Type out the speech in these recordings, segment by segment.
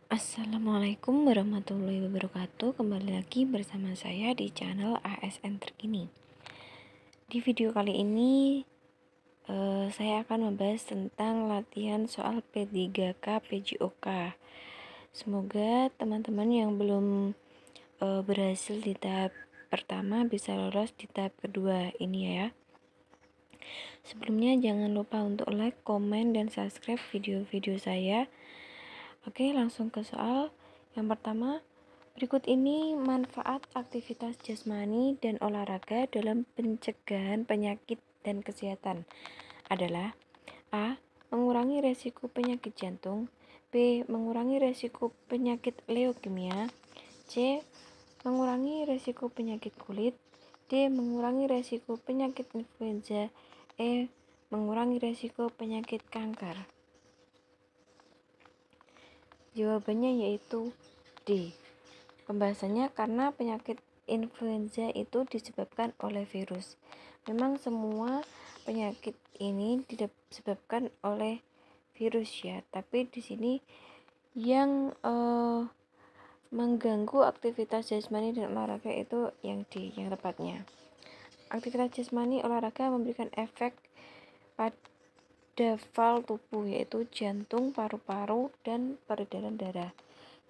Assalamualaikum warahmatullahi wabarakatuh. Kembali lagi bersama saya di channel ASN Terkini. Di video kali ini saya akan membahas tentang latihan soal P3K PJOK. Semoga teman-teman yang belum berhasil di tahap pertama bisa lolos di tahap kedua ini ya. Sebelumnya jangan lupa untuk like, komen, dan subscribe video-video saya. Oke, langsung ke soal. Yang pertama, berikut ini manfaat aktivitas jasmani dan olahraga dalam pencegahan penyakit dan kesehatan adalah: A. Mengurangi resiko penyakit jantung. B. Mengurangi resiko penyakit leukemia. C. Mengurangi resiko penyakit kulit. D. Mengurangi resiko penyakit influenza. E. Mengurangi resiko penyakit kanker. Jawabannya yaitu D. Pembahasannya karena penyakit influenza itu disebabkan oleh virus. Memang semua penyakit ini disebabkan oleh virus ya, tapi di sini yang mengganggu aktivitas jasmani dan olahraga itu yang D, yang tepatnya. Aktivitas jasmani olahraga memberikan efek pada fal tubuh, yaitu jantung, paru-paru, dan peredaran darah.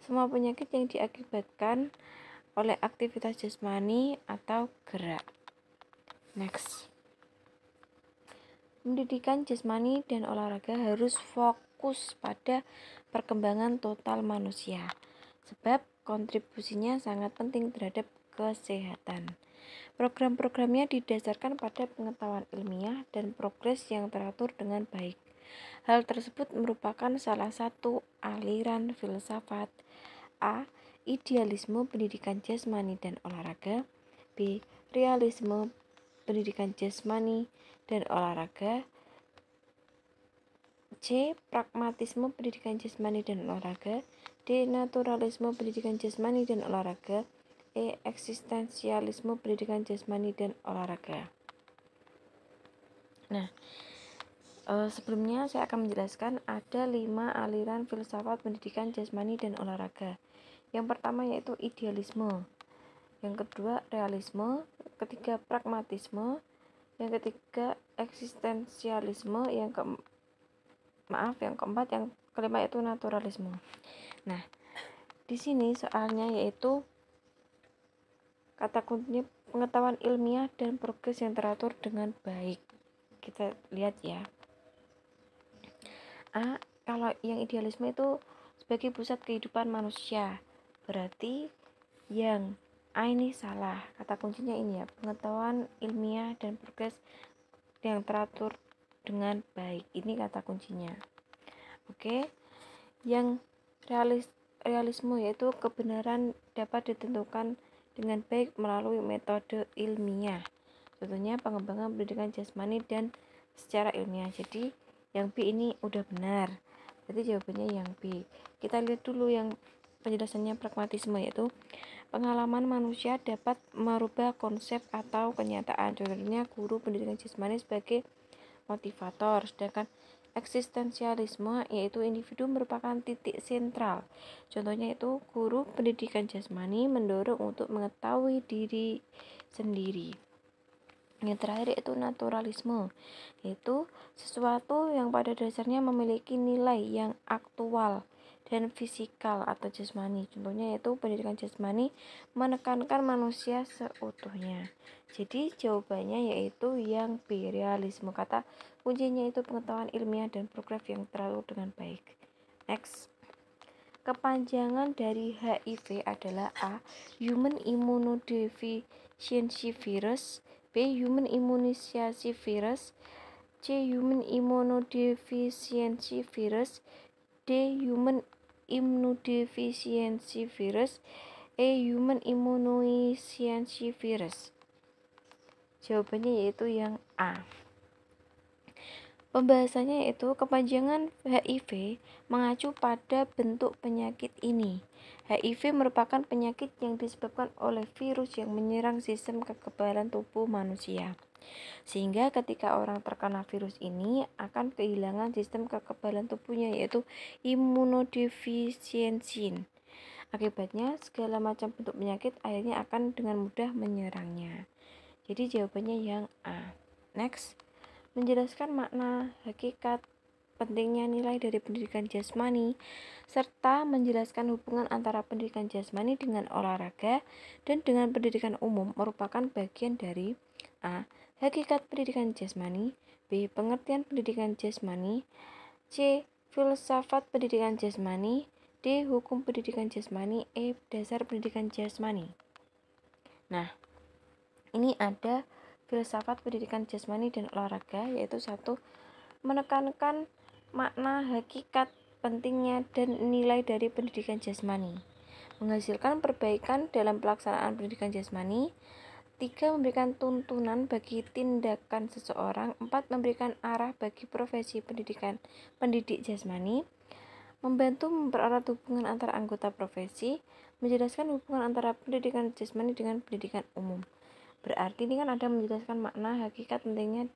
Semua penyakit yang diakibatkan oleh aktivitas jasmani atau gerak. Next. Pendidikan jasmani dan olahraga harus fokus pada perkembangan total manusia, sebab kontribusinya sangat penting terhadap kesehatan. Program-programnya didasarkan pada pengetahuan ilmiah dan progres yang teratur dengan baik. Hal tersebut merupakan salah satu aliran filsafat. A. Idealisme pendidikan jasmani dan olahraga. B. Realisme pendidikan jasmani dan olahraga. C. Pragmatisme pendidikan jasmani dan olahraga. D. Naturalisme pendidikan jasmani dan olahraga. E. Eksistensialisme pendidikan jasmani dan olahraga. Nah, sebelumnya saya akan menjelaskan ada 5 aliran filsafat pendidikan jasmani dan olahraga. Yang pertama yaitu idealisme, yang kedua realisme, ketiga pragmatisme, yang ketiga eksistensialisme, yang kelima yaitu naturalisme. Nah, di sini soalnya yaitu kata kuncinya pengetahuan ilmiah dan progres yang teratur dengan baik. Kita lihat ya. A. Kalau yang idealisme itu sebagai pusat kehidupan manusia, berarti yang A ini salah. Kata kuncinya ini ya, pengetahuan ilmiah dan progres yang teratur dengan baik. Ini kata kuncinya. Oke. Yang realisme yaitu kebenaran dapat ditentukan dengan baik melalui metode ilmiah. Contohnya pengembangan pendidikan jasmani dan secara ilmiah. Jadi yang B ini udah benar. Jadi jawabannya yang B. Kita lihat dulu yang penjelasannya pragmatisme, yaitu pengalaman manusia dapat merubah konsep atau kenyataan. Contohnya guru pendidikan jasmani sebagai motivator. Sedangkan eksistensialisme yaitu individu merupakan titik sentral. Contohnya itu guru pendidikan jasmani mendorong untuk mengetahui diri sendiri. Yang terakhir yaitu naturalisme, yaitu sesuatu yang pada dasarnya memiliki nilai yang aktual dan fisikal atau jasmani. Contohnya yaitu pendidikan jasmani menekankan manusia seutuhnya. Jadi jawabannya yaitu yang B, realisme. Kata kuncinya itu pengetahuan ilmiah dan progres yang teratur dengan baik. Next. Kepanjangan dari HIV adalah A. Human Immunodeficiency Virus. B. Human Immunisasi Virus. C. Human Immunodeficiency Virus. D. Human Immunodeficiency Virus. E. Human Immunisasi Virus. Jawabannya yaitu yang A. Pembahasannya yaitu kepanjangan HIV mengacu pada bentuk penyakit ini. HIV merupakan penyakit yang disebabkan oleh virus yang menyerang sistem kekebalan tubuh manusia. Sehingga ketika orang terkena virus ini akan kehilangan sistem kekebalan tubuhnya, yaitu imunodefisiensi. Akibatnya segala macam bentuk penyakit akhirnya akan dengan mudah menyerangnya. Jadi jawabannya yang A. Next, menjelaskan makna, hakikat, pentingnya nilai dari pendidikan jasmani, serta menjelaskan hubungan antara pendidikan jasmani dengan olahraga dan dengan pendidikan umum merupakan bagian dari A. Hakikat pendidikan jasmani, B. Pengertian pendidikan jasmani, C. Filsafat pendidikan jasmani, D. Hukum pendidikan jasmani, E. Dasar pendidikan jasmani. Nah, ini ada filsafat pendidikan jasmani dan olahraga, yaitu satu, menekankan makna, hakikat, pentingnya, dan nilai dari pendidikan jasmani, menghasilkan perbaikan dalam pelaksanaan pendidikan jasmani, 3. Memberikan tuntunan bagi tindakan seseorang, 4. Memberikan arah bagi profesi pendidik jasmani, membantu mempererat hubungan antara anggota profesi, menjelaskan hubungan antara pendidikan jasmani dengan pendidikan umum. Berarti ini kan ada menjelaskan makna, hakikat, pentingnya,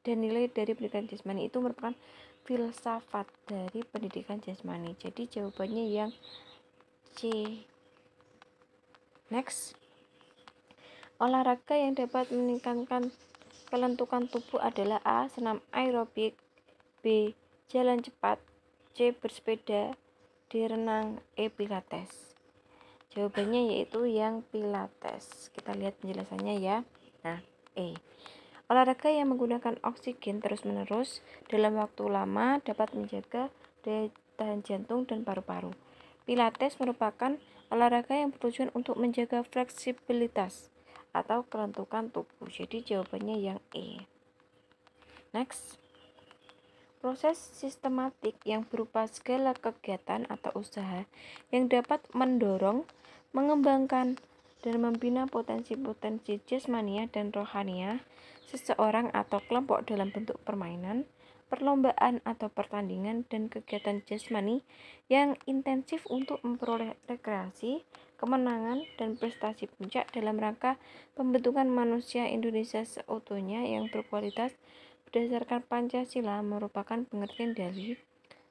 dan nilai dari pendidikan jasmani, itu merupakan filsafat dari pendidikan jasmani. Jadi jawabannya yang C. Next, olahraga yang dapat meningkatkan kelentukan tubuh adalah A. Senam aerobik, B. Jalan cepat, C. Bersepeda, D. Renang, E. Pilates. Jawabannya yaitu yang Pilates. Kita lihat penjelasannya ya. Nah, E. Olahraga yang menggunakan oksigen terus-menerus dalam waktu lama dapat menjaga daya tahan jantung dan paru-paru. Pilates merupakan olahraga yang bertujuan untuk menjaga fleksibilitas atau kelentukan tubuh. Jadi jawabannya yang E. Next, proses sistematik yang berupa segala kegiatan atau usaha yang dapat mendorong, mengembangkan, dan membina potensi-potensi jasmania dan rohania seseorang atau kelompok dalam bentuk permainan, perlombaan atau pertandingan, dan kegiatan jasmani yang intensif untuk memperoleh rekreasi, kemenangan, dan prestasi puncak dalam rangka pembentukan manusia Indonesia seutuhnya yang berkualitas berdasarkan Pancasila merupakan pengertian dari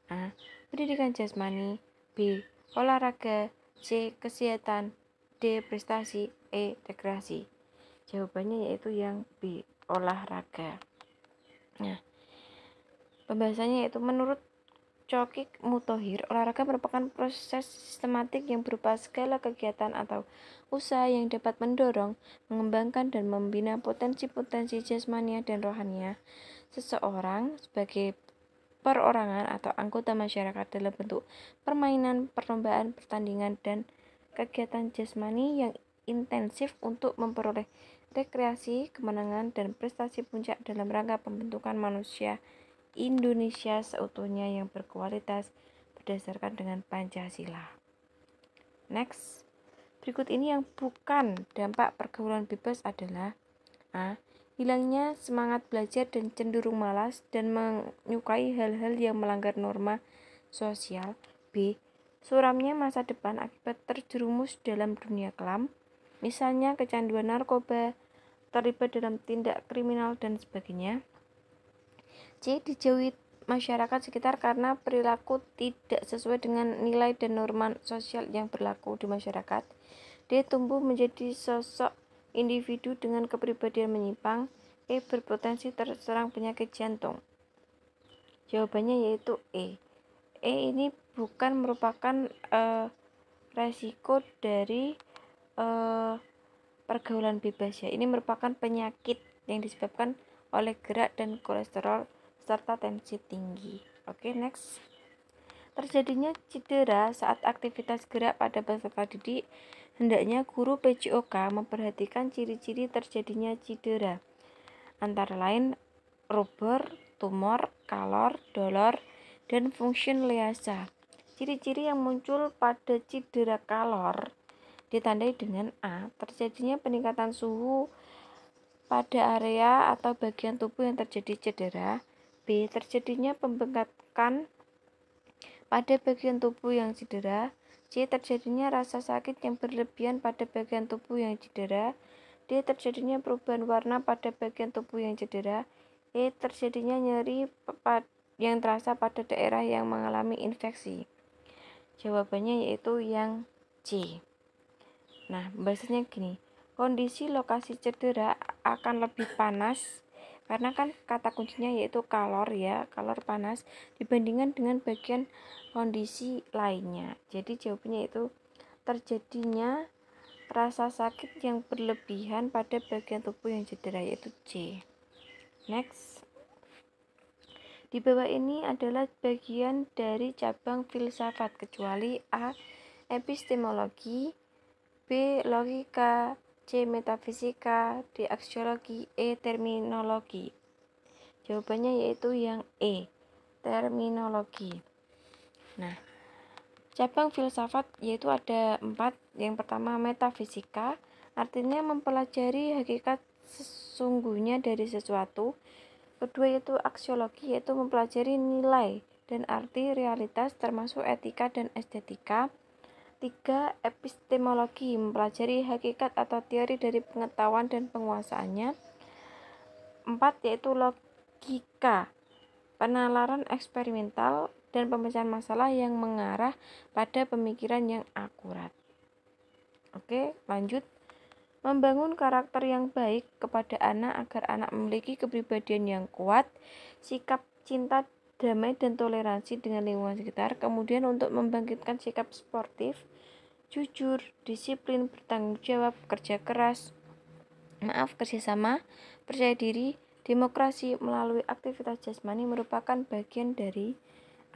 A. Pendidikan jasmani, B. Olahraga, C. Kesehatan, D. Prestasi, E. Rekreasi. Jawabannya yaitu yang B. Olahraga. Nah, pembahasannya yaitu menurut Cokik Muthohir, olahraga merupakan proses sistematik yang berupa segala kegiatan atau usaha yang dapat mendorong, mengembangkan, dan membina potensi-potensi jasmania dan rohania seseorang sebagai perorangan atau anggota masyarakat dalam bentuk permainan, perlombaan, pertandingan, dan kegiatan jasmani yang intensif untuk memperoleh rekreasi, kemenangan, dan prestasi puncak dalam rangka pembentukan manusia Indonesia seutuhnya yang berkualitas berdasarkan dengan Pancasila. Next, berikut ini yang bukan dampak pergaulan bebas adalah A. Hilangnya semangat belajar dan cenderung malas dan menyukai hal-hal yang melanggar norma sosial. B. Suramnya masa depan akibat terjerumus dalam dunia kelam, misalnya kecanduan narkoba, terlibat dalam tindak kriminal, dan sebagainya. C. Dijauhi masyarakat sekitar karena perilaku tidak sesuai dengan nilai dan norma sosial yang berlaku di masyarakat. D. Tumbuh menjadi sosok individu dengan kepribadian menyimpang. E. Berpotensi terserang penyakit jantung. Jawabannya yaitu E. E ini bukan merupakan resiko dari pergaulan bebas ya. Ini merupakan penyakit yang disebabkan oleh gerak dan kolesterol serta tensi tinggi. Oke, next. Terjadinya cedera saat aktivitas gerak pada peserta didik, hendaknya guru PJOK memperhatikan ciri-ciri terjadinya cedera, antara lain rubor, tumor, kalor, dolor, dan function leasa. Ciri-ciri yang muncul pada cedera kalor ditandai dengan A. Terjadinya peningkatan suhu pada area atau bagian tubuh yang terjadi cedera. B. Terjadinya pembengkakan pada bagian tubuh yang cedera. C. Terjadinya rasa sakit yang berlebihan pada bagian tubuh yang cedera. D. Terjadinya perubahan warna pada bagian tubuh yang cedera. E. Terjadinya nyeri yang terasa pada daerah yang mengalami infeksi. Jawabannya yaitu yang C. Nah, bahasanya gini, kondisi lokasi cedera akan lebih panas karena kan kata kuncinya yaitu kalor ya, kalor panas dibandingkan dengan bagian kondisi lainnya. Jadi jawabannya itu terjadinya rasa sakit yang berlebihan pada bagian tubuh yang cedera, yaitu C. Next. Di bawah ini adalah bagian dari cabang filsafat kecuali A. Epistemologi, B. Logika, C. Metafisika, D. Aksiologi, E. Terminologi. Jawabannya yaitu yang E. Terminologi. Nah, cabang filsafat yaitu ada 4. Yang pertama metafisika, artinya mempelajari hakikat sesungguhnya dari sesuatu. Kedua yaitu aksiologi, yaitu mempelajari nilai dan arti realitas termasuk etika dan estetika. 3. Epistemologi, mempelajari hakikat atau teori dari pengetahuan dan penguasaannya. 4. Yaitu logika, penalaran eksperimental dan pemecahan masalah yang mengarah pada pemikiran yang akurat. Oke, lanjut. Membangun karakter yang baik kepada anak agar anak memiliki kepribadian yang kuat, sikap cinta, damai, dan toleransi dengan lingkungan sekitar. Kemudian untuk membangkitkan sikap sportif, jujur, disiplin, bertanggung jawab, kerjasama, percaya diri, demokrasi melalui aktivitas jasmani merupakan bagian dari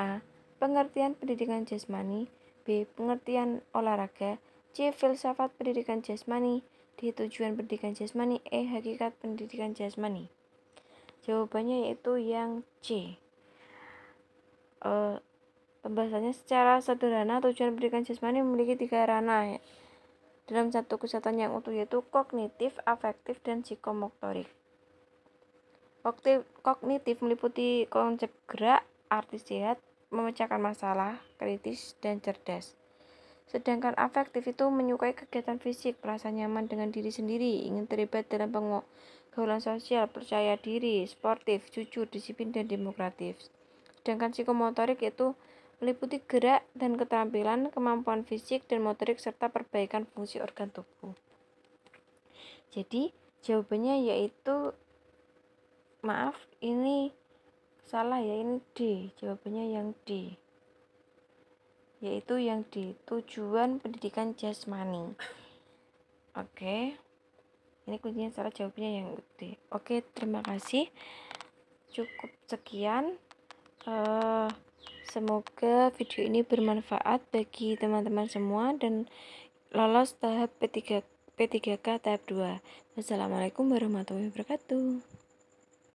A. Pengertian pendidikan jasmani, B. Pengertian olahraga, C. Filsafat pendidikan jasmani, D. Tujuan pendidikan jasmani, E. Hakikat pendidikan jasmani. Jawabannya yaitu yang C. Pembahasannya secara sederhana, tujuan pendidikan jasmani memiliki 3 ranah dalam satu kesatuan yang utuh, yaitu kognitif, afektif, dan psikomotorik. Kognitif meliputi konsep gerak, arti sehat, memecahkan masalah, kritis, dan cerdas. Sedangkan afektif itu menyukai kegiatan fisik, merasa nyaman dengan diri sendiri, ingin terlibat dalam pergaulan sosial, percaya diri, sportif, jujur, disiplin, dan demokratif. Sedangkan psikomotorik itu meliputi gerak dan keterampilan, kemampuan fisik dan motorik, serta perbaikan fungsi organ tubuh. Jadi jawabannya yaitu, maaf ini salah ya, ini D. Jawabannya yang D, yaitu yang D, tujuan pendidikan jasmani. Oke, ini kuncinya salah, jawabannya yang D. Oke, terima kasih, cukup sekian. Semoga video ini bermanfaat bagi teman-teman semua dan lolos tahap P3K tahap 2. Wassalamualaikum warahmatullahi wabarakatuh.